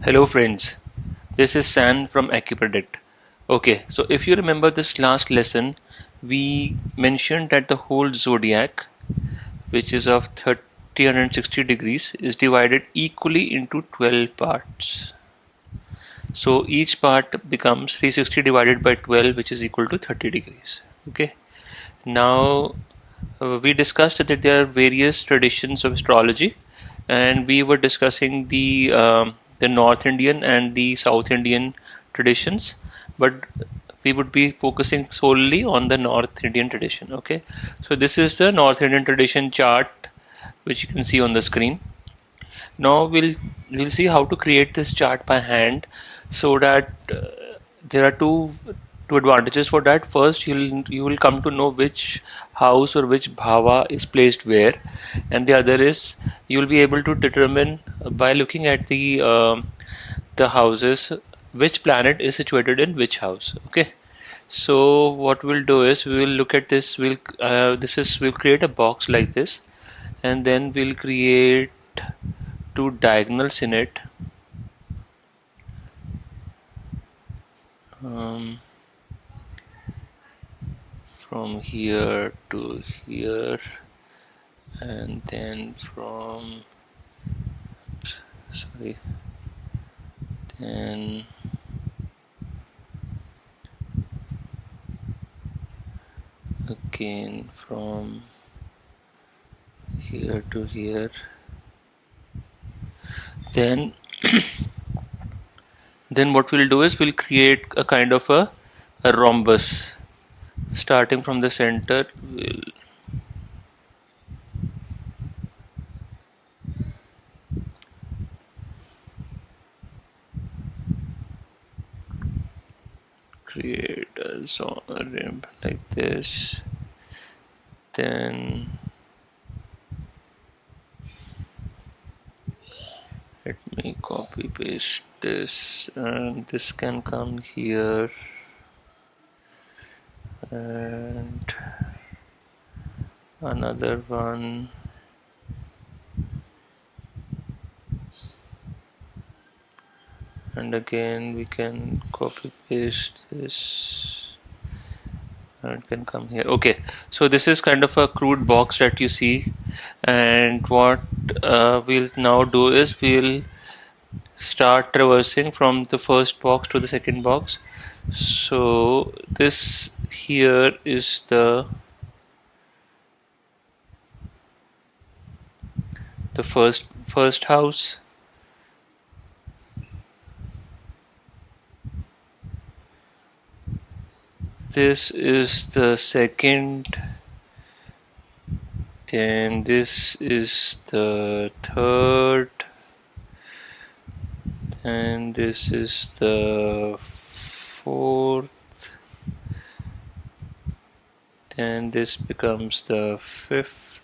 Hello friends, this is San from AccuPredict. Okay, so if you remember this last lesson, we mentioned that the whole zodiac, which is of 360 degrees, is divided equally into 12 parts. So each part becomes 360 divided by 12, which is equal to 30 degrees. Okay, now we discussed that there are various traditions of astrology, and we were discussing the North Indian and the South Indian traditions, but we would be focusing solely on the North Indian tradition. Okay, so this is the North Indian tradition chart, which you can see on the screen. Now we'll see how to create this chart by hand, so that there are two advantages for that. First, you will come to know which house or which bhava is placed where, and the other is you will be able to determine by looking at the houses which planet is situated in which house. Okay. So what we'll do is we will look at this. We'll create a box like this, and then we'll create two diagonals in it. Um, from here to here, and then sorry, then again from here to here, then then what we'll do is we'll create a kind of a rhombus starting from the center. We'll create a rim like this, then let me copy paste this, and this can come here, and another one, and again we can copy paste this, and it can come here. Okay, so this is kind of a crude box that you see, and what we'll now do is we'll start traversing from the first box to the second box. So this here is the first house. This is the second, then this is the third, and this is the fourth, then this becomes the fifth,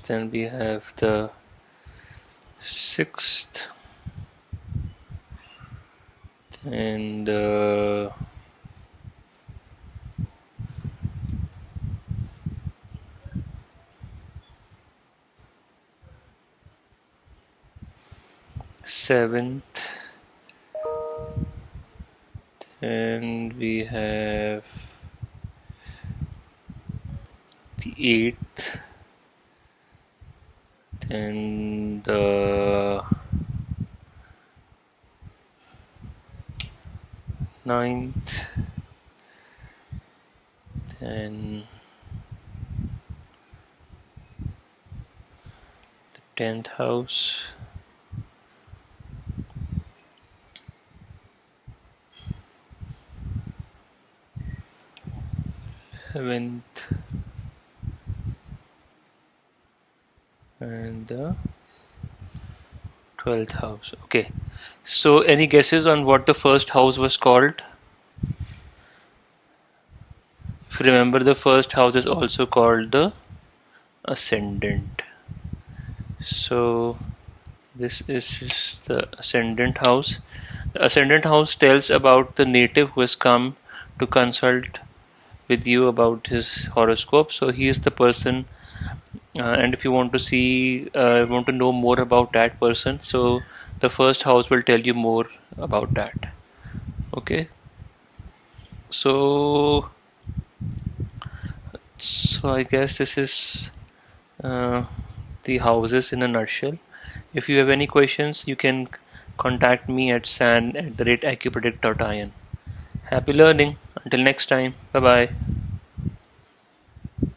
then we have the sixth, and the seventh, then we have the eighth, then the ninth, then the 10th house, 11th, and the 12th house. Okay, so any guesses on what the first house was called? If you remember, the first house is also called the ascendant. So this is the ascendant house. Ascendant house tells about the native who has come to consult with you about his horoscope. So he is the person, and if you want to want to know more about that person, so the first house will tell you more about that. Okay, so I guess this is uh, the houses in a nutshell. If you have any questions, you can contact me at san@acupredict.in. Happy learning. Until next time. Bye bye.